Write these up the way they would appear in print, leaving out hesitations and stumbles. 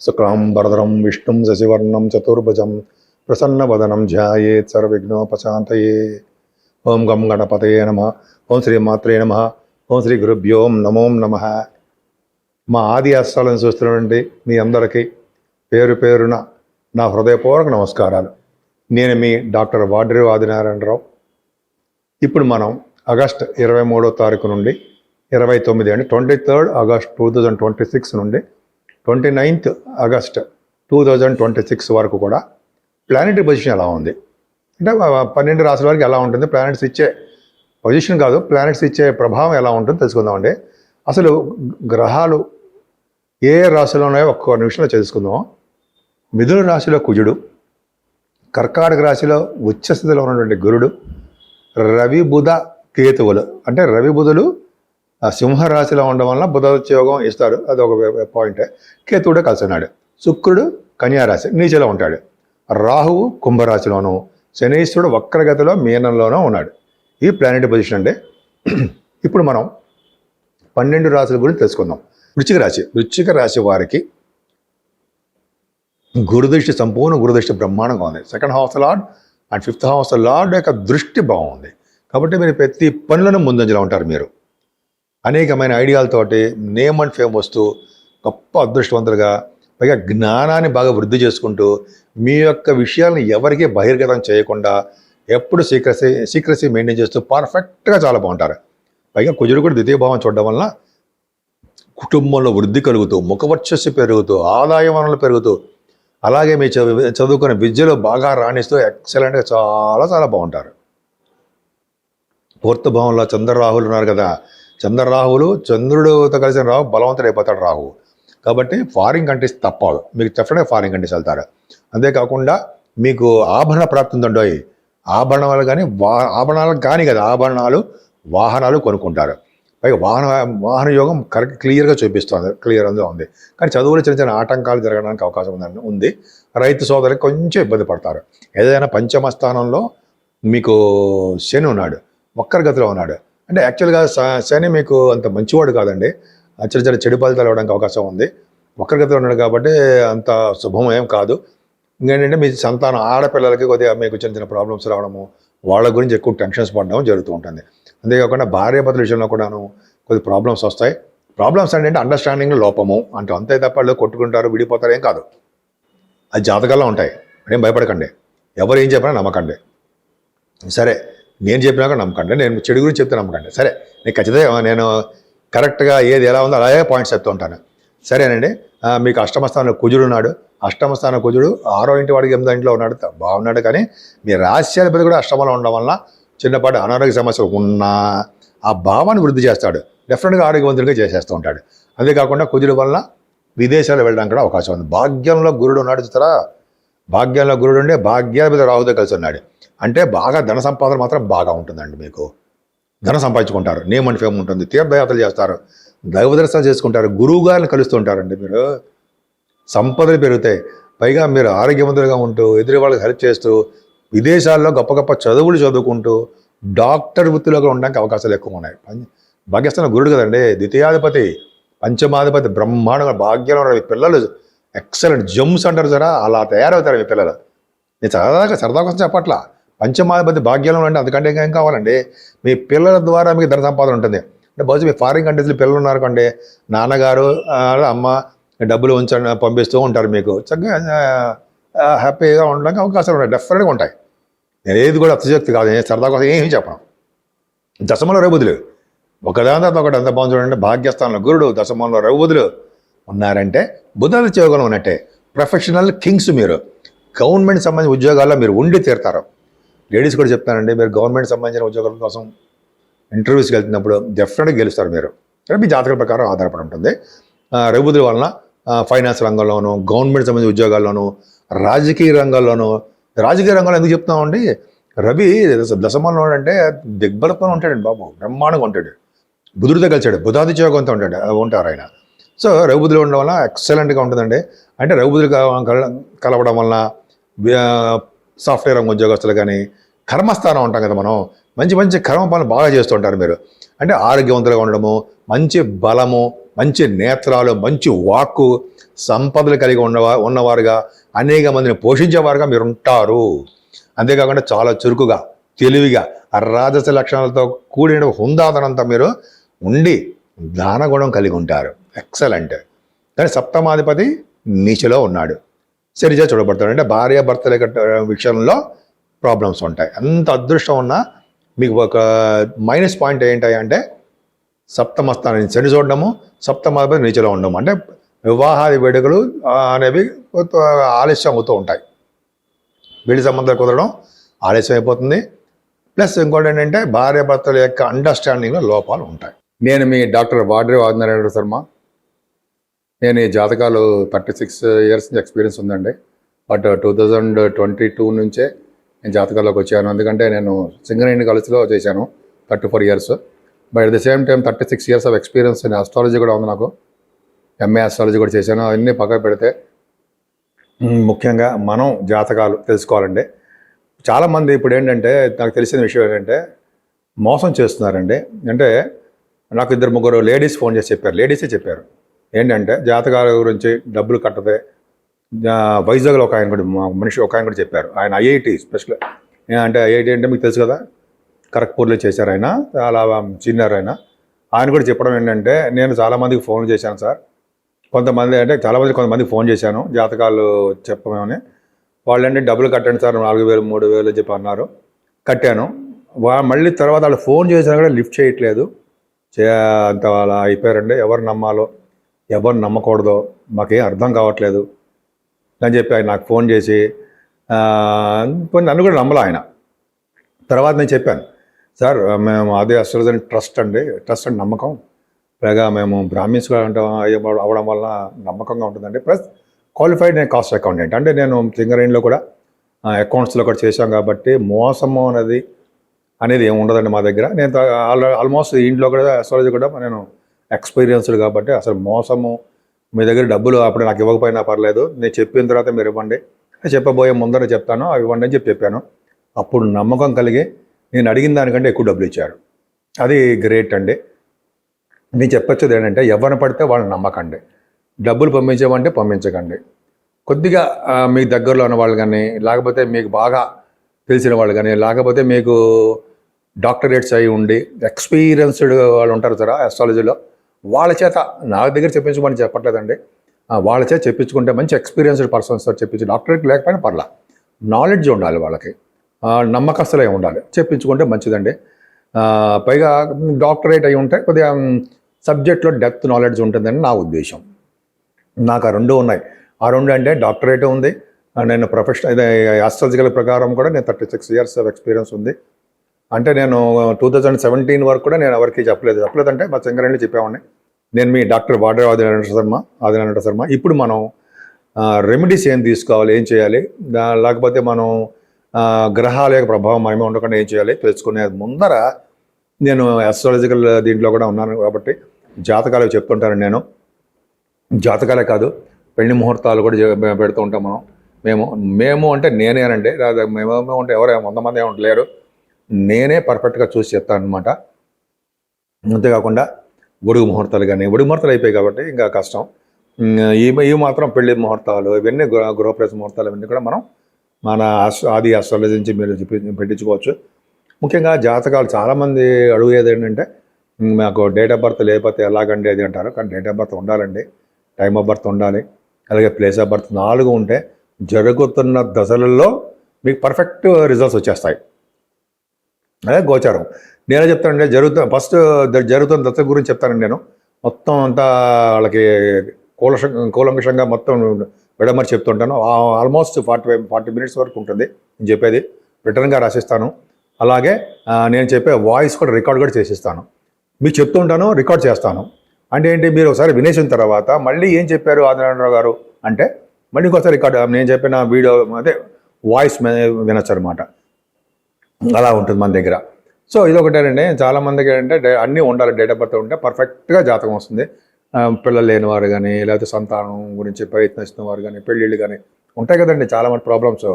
శుక్లాంబరధరం విష్ణుం శశివర్ణం చతుర్భుజం ప్రసన్నవదనం ధ్యాయేత్ సర్వవిఘ్నోపశాంతయే. ఓం గం గణపతయే నమః. ఓం శ్రీ మాత్రే నమః. ఓం శ్రీ గురుభ్యో నమో నమః. మా ఆది అస్సాలను చూస్తున్నటువంటి మీ అందరికీ పేరు పేరున నా హృదయపూర్వక నమస్కారాలు. నేను మీ డాక్టర్ వాడ్రి ఆదినారాయణరావు. ఇప్పుడు మనం ఆగస్ట్ 23వ తారీఖు నుండి 29 అంటే 23rd ఆగస్ట్ 2026 నుండి 29th ఆగస్ట్ 2026 వరకు కూడా ప్లానెటరీ పొజిషన్ ఎలా ఉంది అంటే 12 రాశుల వరకు ఎలా ఉంటుంది, ప్లానెట్స్ ఇచ్చే పొజిషన్ కాదు, ప్లానెట్స్ ఇచ్చే ప్రభావం ఎలా ఉంటుందో తెలుసుకుందామండి. అసలు గ్రహాలు ఏ రాశిలో ఉన్నాయో ఒక్క నిమిషంలో తెలుసుకుందాం. మిథున రాశిలో కుజుడు, కర్కాటక రాశిలో ఉచ్చస్థితిలో ఉన్నటువంటి గురుడు, రవి బుధ కేతువులు అంటే రవి బుధులు సింహరాశిలో ఉండడం వల్ల బుధ యోగం ఇస్తారు, అది ఒక పాయింటే. కేతువుడే కలిసి ఉన్నాడు. శుక్రుడు కన్యారాశి నీచలో ఉంటాడు. రాహువు కుంభరాశిలోను, శనీశ్వరుడు వక్రగతిలో మీనంలోనూ ఉన్నాడు. ఈ ప్లానెటరీ పొజిషన్ అంటే ఇప్పుడు మనం 12 రాశుల గురించి తెలుసుకుందాం. వృశ్చిక రాశి వారికి గురుదృష్టి, సంపూర్ణ గురుదృష్టి బ్రహ్మాండంగా ఉంది. 2nd house lord and 5th house lord యొక్క దృష్టి బాగుంది కాబట్టి మీరు ప్రతి పనులను ముందంజలో ఉంటారు. మీరు అనేకమైన ఐడియాలతోటి నేమ్ అండ్ ఫేమ్ వస్తూ గొప్ప అదృష్టవంతులుగా, పైగా జ్ఞానాన్ని బాగా వృద్ధి చేసుకుంటూ మీ యొక్క విషయాలను ఎవరికీ బహిర్గతం చేయకుండా ఎప్పుడు సీక్రసీ మెయింటైన్ చేస్తూ పర్ఫెక్ట్గా చాలా బాగుంటారు. పైగా కుజుడు కూడా ద్వితీయ భావం చూడడం వల్ల కుటుంబంలో వృద్ధి కలుగుతూ, ముఖవర్చస్సు పెరుగుతూ, ఆదాయ వనరులు పెరుగుతూ, అలాగే మీ చదువుకునే విద్యలో బాగా రాణిస్తూ ఎక్సలెంట్గా చాలా చాలా బాగుంటారు. 4th భావంలో చంద్రరాహులు ఉన్నారు కదా. చంద్రుడితో కలిసిన రాహు బలవంతుడు అయిపోతాడు రాహు. కాబట్టి ఫారిన్ కంట్రీస్ తప్పదు, మీకు డెఫినెట్గా ఫారిన్ కంట్రీస్ వెళ్తారు. అంతేకాకుండా మీకు ఆభరణ ప్రాప్తి ఉందండోయ్. ఆభరణాలు కానీ ఆభరణాలకు కానీ కదా, ఆభరణాలు వాహనాలు కొనుక్కుంటారు. పైగా వాహన యోగం క్లియర్గా చూపిస్తుంది, క్లియర్ అందులో ఉంది. కానీ చదువులో చిన్న చిన్న ఆటంకాలు జరగడానికి అవకాశం ఉంది. రైతు సోదరులకు కొంచెం ఇబ్బంది పడతారు. ఏదైనా పంచమ స్థానంలో మీకు శని ఉన్నాడు, వక్రగతిలో ఉన్నాడు. అంటే యాక్చువల్గా శని మీకు అంత మంచివాడు కాదండి, చిన్న చిన్న చెడు ఫలితాలు ఇవ్వడానికి అవకాశం ఉంది. వక్రగతిలో ఉన్నాడు కాబట్టి అంత శుభం ఏం కాదు. ఇంకేంటంటే మీ సంతానం ఆడపిల్లలకి కొద్దిగా మీకు చిన్న చిన్న ప్రాబ్లమ్స్ రావడము, వాళ్ళ గురించి ఎక్కువ టెన్షన్స్ పడడం జరుగుతూ ఉంటుంది. అంతేకాకుండా భార్యాభర్తల విషయంలో కూడాను కొద్ది ప్రాబ్లమ్స్ వస్తాయి. ప్రాబ్లమ్స్ అంటే అండర్స్టాండింగ్ లోపము అంటే అంతే తప్ప వాళ్ళు కొట్టుకుంటారు, విడిపోతారు ఏం కాదు. అది జాతకాల్లో ఉంటాయి, ఏం భయపడకండి. ఎవరు ఏం చెప్పినా నమ్మకండి. సరే, నేను చెప్పినాక నమ్మకండి, నేను చెడు గురించి చెప్తే నమ్మకండి. సరే, నేను ఖచ్చితంగా నేను కరెక్ట్గా ఏది ఎలా ఉందో అలాగే పాయింట్స్ చెప్తూ ఉంటాను. సరేనండి. మీకు అష్టమ స్థానంలో కుజుడు ఉన్నాడు. అష్టమ స్థానం కుజుడు 6వ ఇంటి వాడికి 8వ ఇంట్లో ఉన్నాడు, బాగున్నాడు. కానీ మీ రాశ్యాధిపతి కూడా అష్టమంలో ఉండడం వల్ల చిన్నపాటి అనారోగ్య సమస్యలు ఉన్నా ఆ భావాన్ని వృద్ధి చేస్తాడు, డెఫినెట్గా ఆరోగ్యవంతుడిగా చేసేస్తూ ఉంటాడు. అంతేకాకుండా కుజుడు వల్ల విదేశాలు వెళ్ళడానికి కూడా అవకాశం ఉంది. భాగ్యంలో గురుడు ఉన్నాడు చూస్తారా, భాగ్యంలో గురుడు ఉండే భాగ్యాధిపతి రాహుతో కలిసి ఉన్నాడు. అంటే బాగా ధన సంపాదన మాత్రం బాగా ఉంటుందండి. మీకు ధనం సంపాదించుకుంటారు, నేమ్ అండ్ ఫేమ్ ఉంటుంది, తీర్థయాత్రలు చేస్తారు, దైవ దర్శనం చేసుకుంటారు, గురువు గారిని కలుస్తూ ఉంటారండి. మీరు సంపదలు పెరుగుతాయి. పైగా మీరు ఆరోగ్యవంతులుగా ఉంటూ ఎదురు వాళ్ళకి హెల్ప్ చేస్తూ విదేశాల్లో గొప్ప గొప్ప చదువులు చదువుకుంటూ డాక్టర్ వృత్తిలో ఉండడానికి అవకాశాలు ఎక్కువ ఉన్నాయి. భాగ్యస్థానం గురుడు కదండి, ద్వితీయాధిపతి, పంచమాధిపతి, బ్రహ్మాండంగా భాగ్యంలో ఉన్న పిల్లలు ఎక్సలెంట్ జమ్స్ అంటారు సరే, అలా తయారవుతారు మీ పిల్లలు. నేను సరదా కోసం చెప్పట్లా. పంచమాధిపతి భాగ్యంలో ఉంటే అంతకంటే ఏం కావాలండి. మీ పిల్లల ద్వారా మీకు ధన సంపాదన ఉంటుంది. అంటే బహుశా మీ ఫారిన్ కంట్రీస్లో పిల్లలు ఉన్నారనుకోండి, నాన్నగారు అమ్మ డబ్బులు ఉంచండి పంపిస్తూ ఉంటారు. మీకు చక్కగా హ్యాపీగా ఉండడానికి అవకాశాలు ఉంటాయి, డెఫినెట్గా ఉంటాయి. నేను ఏది కూడా అతిశక్తి కాదు, నేను సరదా కోసం ఏమీ చెప్పను. దశమంలో రఘుబుధులు ఒకదాని తర్వాత ఒకటి ఎంత బాగుంది చూడండి. భాగ్యస్థానంలో గురుడు, దశమంలో రఘుబుధులు ఉన్నారంటే బుధాదిత్య యోగంలో ఉన్నట్టే. ప్రొఫెషనల్ కింగ్స్ మీరు. గవర్నమెంట్ సంబంధించిన ఉద్యోగాల్లో మీరు ఉండి తీరుతారు. లేడీస్ కూడా చెప్తానండి, మీరు గవర్నమెంట్ సంబంధించిన ఉద్యోగాల కోసం ఇంటర్వ్యూస్కి వెళ్తున్నప్పుడు డెఫినెట్గా గెలుస్తారు మీరు. మీ జాతకాల ప్రకారం ఆధారపడి ఉంటుంది. రఘుబుధుల వలన ఫైనాన్స్ రంగంలోనూ, గవర్నమెంట్ సంబంధించిన ఉద్యోగాల్లోనూ, రాజకీయ రంగంలోనూ. రాజకీయ రంగంలో ఎందుకు చెప్తున్నామండి, రవి దశమంలో అంటే దిగ్బలత్వం ఉంటాడండి బాబు, బ్రహ్మాండంగా ఉంటాడు. బుధుడితో కలిసాడు, బుధాదిత్య యోగంతో ఉంటారు ఆయన. సో రఘుబుధులు ఉండడం వల్ల ఎక్సలెంట్గా ఉంటుందండి. అంటే రఘుబుధులు కలవడం వలన సాఫ్ట్వేర్ రంగ ఉద్యోగస్తులు కానీ, కర్మస్థానం ఉంటాం కదా మనం, మంచి మంచి కర్మ పనులు బాగా చేస్తుంటారు మీరు. అంటే ఆరోగ్యవంతులుగా ఉండడము, మంచి బలము, మంచి నేత్రాలు, మంచి వాక్కు, సంపదలు కలిగి ఉన్నవారుగా అనేక మందిని పోషించేవారుగా మీరు ఉంటారు. అంతేకాకుండా చాలా చురుకుగా, తెలివిగా, రాజస లక్షణాలతో కూడిన హుందాతనంతా మీరు ఉండి దానగుణం కలిగి ఉంటారు. ఎక్సలెంట్. కానీ సప్తమాధిపతి నీచలో ఉన్నాడు, సరిగా చూడబడతాడు. అంటే భార్యాభర్తల విషయంలో ప్రాబ్లమ్స్ ఉంటాయి. అంత అదృష్టం ఉన్నా మీకు ఒక మైనస్ పాయింట్ ఏంటంటే సప్తమస్థానాన్ని శని చూడడము, సప్తమాధిపతి నీచలో ఉండడం. అంటే వివాహాది వేడుకలు అనేవి ఆలస్యం అవుతూ ఉంటాయి. వీడి సంబంధాలు కుదరడం ఆలస్యం అయిపోతుంది. ప్లస్ ఇంకోటి ఏంటంటే భార్యాభర్తల యొక్క అండర్స్టాండింగ్లో లోపాలు ఉంటాయి. నేను మీ డాక్టర్ వాడ్రే ఆదినారాయణ శర్మ. నేను ఈ జాతకాలు 36 years ఎక్స్పీరియన్స్ ఉందండి. బట్ 2022 నుంచే నేను జాతకాల్లోకి వచ్చాను. ఎందుకంటే నేను సింగరేణి కాలేజ్లో చేశాను 34 years. But at the same time 36 years of experience in astrology కూడా ఉంది నాకు. ఎంఏ ఆస్ట్రాలజీ కూడా చేశాను. అవన్నీ పక్కన పెడితే ముఖ్యంగా మనం జాతకాలు తెలుసుకోవాలండి. చాలామంది ఇప్పుడు ఏంటంటే నాకు తెలిసిన విషయం ఏంటంటే మోసం చేస్తున్నారండి. అంటే నాకు 2-3 లేడీస్ ఫోన్ చేసి చెప్పారు, లేడీసే చెప్పారు ఏంటంటే జాతకాల గురించి డబ్బులు కట్టదే. వైజాగ్లో ఒక ఆయన కూడా మనిషి ఒక ఆయన కూడా చెప్పారు. ఆయన ఐఐటి స్పెషల్, అంటే ఐఐటి అంటే మీకు తెలుసు కదా, ఖరగ్పూర్లో చేశారు. ఆయన చాలా సీనియర్. ఆయన కూడా చెప్పడం ఏంటంటే నేను చాలామందికి ఫోన్ చేశాను సార్, కొంతమందికి ఫోన్ చేశాను జాతకాలు చెప్పమని. వాళ్ళు అంటే డబ్బులు కట్టండి సార్ 4,000 3,000 చెప్పి అన్నారు. కట్టాను. మళ్ళీ తర్వాత వాళ్ళు ఫోన్ చేసినా కూడా లిఫ్ట్ చేయట్లేదు. అంత అలా అయిపోయారండి. ఎవరు నమ్మాలో ఎవరు నమ్మకూడదో మాకేం అర్థం కావట్లేదు అని చెప్పి ఆయన నాకు ఫోన్ చేసి నన్ను కూడా నమ్మలే ఆయన. తర్వాత నేను చెప్పాను, సార్ మేము అదే అస్ట్రాలజీ ట్రస్ట్ అండి నమ్మకం, పైగా మేము బ్రాహ్మిన్స్ అవ్వడం వల్ల నమ్మకంగా ఉంటుందండి. ప్లస్ క్వాలిఫైడ్ నేను కాస్ట్ అకౌంటెంట్. అంటే నేను సింగరేణిలో కూడా అకౌంట్స్లో కూడా చేశాం కాబట్టి మోసము అనేది ఏమి ఉండదండి మా దగ్గర. నేను ఆల్మోస్ట్ ఇంట్లో కూడా అస్ట్రాలజీ కూడా నేను ఎక్స్పీరియన్స్డ్ కాబట్టి అసలు మోసము, మీ దగ్గర డబ్బులు అప్పుడు నాకు ఇవ్వకపోయినా పర్లేదు, నేను చెప్పిన తర్వాత మీరు ఇవ్వండి, చెప్పబోయే ముందర చెప్తాను అవి ఇవ్వండి అని చెప్పాను. అప్పుడు నమ్మకం కలిగి నేను అడిగిన దానికంటే ఎక్కువ డబ్బులు ఇచ్చారు. అది గ్రేట్ అండి. నేను చెప్పొచ్చేది ఏంటంటే ఎవరిని పడితే వాళ్ళని నమ్మకండి, డబ్బులు పంపించేవంటే పంపించకండి. కొద్దిగా మీకు దగ్గరలో ఉన్న వాళ్ళు కానీ, లేకపోతే మీకు బాగా తెలిసిన వాళ్ళు కానీ, లేకపోతే మీకు డాక్టరేట్స్ అయి ఉండి ఎక్స్పీరియన్స్డ్ వాళ్ళు ఉంటారు సార్ అస్ట్రాలజీలో, వాళ్ళ చేత నా దగ్గర చెప్పించుకోమని చెప్పట్లేదండి, వాళ్ళ చేత చెప్పించుకుంటే మంచి ఎక్స్పీరియన్స్డ్ పర్సన్స్ సార్ చెప్పించి, డాక్టరేట్ లేకపోయినా పర్లా, నాలెడ్జ్ ఉండాలి వాళ్ళకి, నమ్మకస్తులే ఉండాలి, చెప్పించుకుంటే మంచిదండి. పైగా డాక్టరేట్ అయి ఉంటే కొద్దిగా సబ్జెక్ట్లో డెప్త్ నాలెడ్జ్ ఉంటుందని నా ఉద్దేశం. నాకు ఆ 2 ఉన్నాయి. ఆ 2 అంటే డాక్టరేట్ ఉంది, నేను ప్రొఫెషనల్ ఆస్ట్రాలజికల్ ప్రకారం కూడా నేను 36 years ఆఫ్ ఎక్స్పీరియన్స్ ఉంది. అంటే నేను 2017 వరకు కూడా నేను ఎవరికి చెప్పలేదంటే మా సింగరేణిలో చెప్పేవాడిని. నేను మీ డాక్టర్ వాడ్రే ఆదినారాయణ శర్మ. ఇప్పుడు మనం రెమెడీస్ ఏం తీసుకోవాలి, ఏం చేయాలి, లేకపోతే మనం గ్రహాల యొక్క ప్రభావం మనమే ఉండకుండా ఏం చేయాలి తెలుసుకునే ముందర నేను ఆస్ట్రాలజికల్ దీంట్లో కూడా ఉన్నాను కాబట్టి జాతకాలు చెప్తుంటాను. నేను జాతకాలే కాదు పెళ్లి ముహూర్తాలు కూడా పెడుతూ ఉంటాం మేము అంటే నేనేనండి, మేము అంటే ఎవరు 100 మంది లేరు, నేనే పర్ఫెక్ట్గా చూసి చెప్తాను అనమాట. అంతేకాకుండా ఒడుగు ముహూర్తాలు అయిపోయాయి కాబట్టి ఇంకా కష్టం. ఇవి మాత్రం పెళ్లి ముహూర్తాలు, ఇవన్నీ గృహప్రవేశ ముహూర్తాలు ఇవన్నీ కూడా మనం మన ఆది ఆస్ట్రాలజీ నుంచి మీరు పెట్టించుకోవచ్చు. ముఖ్యంగా జాతకాలు చాలామంది అడుగుయేది ఏంటంటే మాకు డేట్ ఆఫ్ బర్త్ లేకపోతే ఎలాగండి అది అంటారు. కానీ డేట్ ఆఫ్ బర్త్ ఉండాలండి, టైమ్ ఆఫ్ బర్త్ ఉండాలి, అలాగే ప్లేస్ ఆఫ్ బర్త్ 4 ఉంటే జరుగుతున్న దశలలో మీకు పర్ఫెక్ట్ రిజల్ట్స్ వచ్చేస్తాయి. అదే గోచారం. నేనే చెప్తానండి, ఫస్ట్ జరుగుతున్న దశ గురించి చెప్తానండి. నేను మొత్తం అంతా వాళ్ళకి కూలంకషంగా మొత్తం విడమరి చెప్తుంటాను. ఆల్మోస్ట్ 40 minutes వరకు ఉంటుంది నేను చెప్పేది, రిటర్న్గా రాసిస్తాను. అలాగే నేను చెప్పే వాయిస్ కూడా రికార్డ్ కూడా చేసిస్తాను. మీకు చెప్తుంటాను, రికార్డ్ చేస్తాను. అంటే ఏంటి, మీరు ఒకసారి వినేసిన తర్వాత మళ్ళీ ఏం చెప్పారు ఆదినారాయణరావు గారు అంటే మళ్ళీ ఇంకోసారి రికార్డ్ నేను చెప్పిన వీడియో అదే వాయిస్ వినొచ్చు అనమాట. అలా ఉంటుంది మన దగ్గర. సో ఇదొకటేనండి. చాలామందికి ఏంటంటే అన్నీ ఉండాలి, డేట్ ఆఫ్ బర్త్ ఉంటే పర్ఫెక్ట్గా జాతకం వస్తుంది. పిల్లలు లేని వారు కానీ, లేకపోతే సంతానం గురించి ప్రయత్నిస్తున్న వారు కానీ, పెళ్ళిళ్ళు కానీ ఉంటాయి కదండి. చాలామంది ప్రాబ్లమ్స్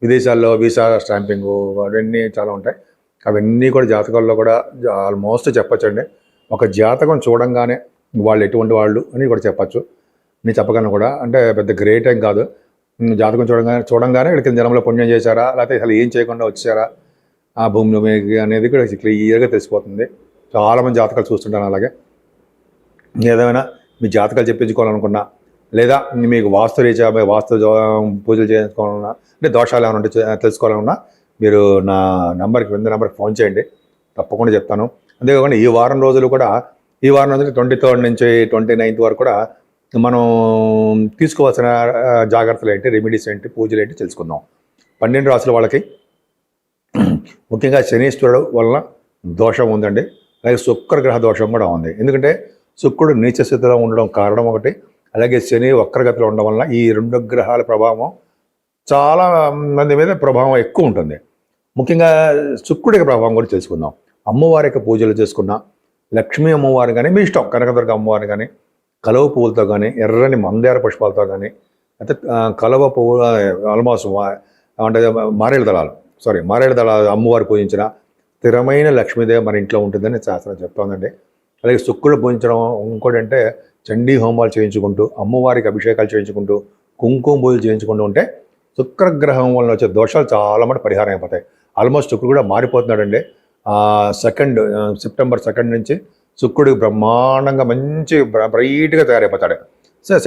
విదేశాల్లో వీసా స్టాంపింగు అవన్నీ చాలా ఉంటాయి. అవన్నీ కూడా జాతకాల్లో కూడా ఆల్మోస్ట్ చెప్పచ్చండి. ఒక జాతకం చూడంగానే వాళ్ళు ఎటువంటి వాళ్ళు అని కూడా చెప్పచ్చు. నేను చెప్పగలను కూడా. అంటే పెద్ద గ్రేట్ ఏం కాదు. జాతకం చూడంగానే వీళ్ళకి జనంలో పుణ్యం చేశారా, లేకపోతే అసలు ఏం చేయకుండా వచ్చారా ఆ భూమిలో మీకు అనేది కూడా క్లియర్గా తెలిసిపోతుంది. చాలామంది జాతకాలు చూస్తుంటాను. అలాగే ఏదైనా మీ జాతకాలు చెప్పించుకోవాలనుకున్నా, లేదా మీకు వాస్తు రీత్యా వాస్తు పూజలు చేసుకోవాలన్నా, అంటే దోషాలు ఏమైనా ఉంటే తెలుసుకోవాలన్నా మీరు నా నెంబర్కి ఫోన్ చేయండి, తప్పకుండా చెప్తాను. అంతేకాకుండా ఈ వారం రోజులు 23rd నుంచి 29th వరకు కూడా మనం తీసుకోవాల్సిన జాగ్రత్తలు ఏంటి, రెమెడీస్ ఏంటి, పూజలు ఏంటి తెలుసుకుందాం. 12 రాసుల వాళ్ళకి ముఖ్యంగా శనీశ్వరుడు వలన దోషం ఉందండి. అలాగే శుక్రగ్రహ దోషం కూడా ఉంది. ఎందుకంటే శుక్రుడు నీచ స్థితిలో ఉండడం కారణం ఒకటి, అలాగే శని వక్రగతిలో ఉండడం వలన ఈ 2 గ్రహాల ప్రభావం చాలా మంది మీద ప్రభావం ఎక్కువ ఉంటుంది. ముఖ్యంగా శుక్రుడికి ప్రభావం కూడా తెలుసుకుందాం. అమ్మవారికి పూజలు చేసుకున్నా, లక్ష్మీ అమ్మవారు కానీ, మీ ఇష్టం, కనకదుర్గ అమ్మవారు కానీ, కలువ పువ్వులతో కానీ, ఎర్రని మందార పుష్పాలతో కానీ, అయితే కలువ పువ్వు ఆల్మోస్ట్ అంటే మారేడు దళాలు అమ్మవారు పూజించిన స్థిరమైన లక్ష్మీదేవి మన ఇంట్లో ఉంటుందని శాస్త్రం చెప్తోందండి. అలాగే శుక్రుడు పూజించడం ఇంకోటి అంటే చండీ హోమాలు చేయించుకుంటూ, అమ్మవారికి అభిషేకాలు చేయించుకుంటూ, కుంకుమ పూజలు చేయించుకుంటూ ఉంటే శుక్రగ్రహం వల్ల వచ్చే దోషాలు చాలా మటు పరిహారం అయిపోతాయి. ఆల్మోస్ట్ శుక్రుడు కూడా మారిపోతున్నాడండి. సెప్టెంబర్ 2 నుంచి శుక్రుడికి బ్రహ్మాండంగా మంచి బ్రైట్గా తయారైపోతాడు.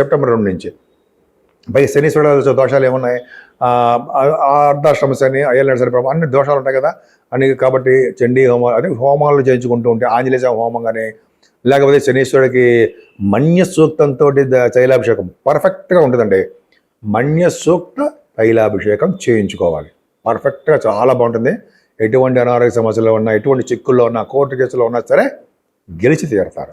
సెప్టెంబర్ 2 నుంచి. పై శనీశ్వరుడు దోషాలు ఏమున్నాయి, అర్ధాశ్రమ శని, అయ్యల శని ప్రభావం, అన్ని దోషాలు ఉంటాయి కదా అని. కాబట్టి చండీ హోమాలు, అదే హోమాలు చేయించుకుంటూ ఉంటే ఆంజనేయ హోమం కానీ, లేకపోతే శనీశ్వరుడికి మన్య సూక్తంతో తైలాభిషేకం పర్ఫెక్ట్గా ఉంటుందండి. మన్య సూక్త తైలాభిషేకం చేయించుకోవాలి. పర్ఫెక్ట్గా చాలా బాగుంటుంది. ఎటువంటి అనారోగ్య సమస్యలు ఉన్నా, ఎటువంటి చిక్కుల్లో ఉన్నా, కోర్టు కేసులో ఉన్నా సరే గెలిచి తీరుతారు.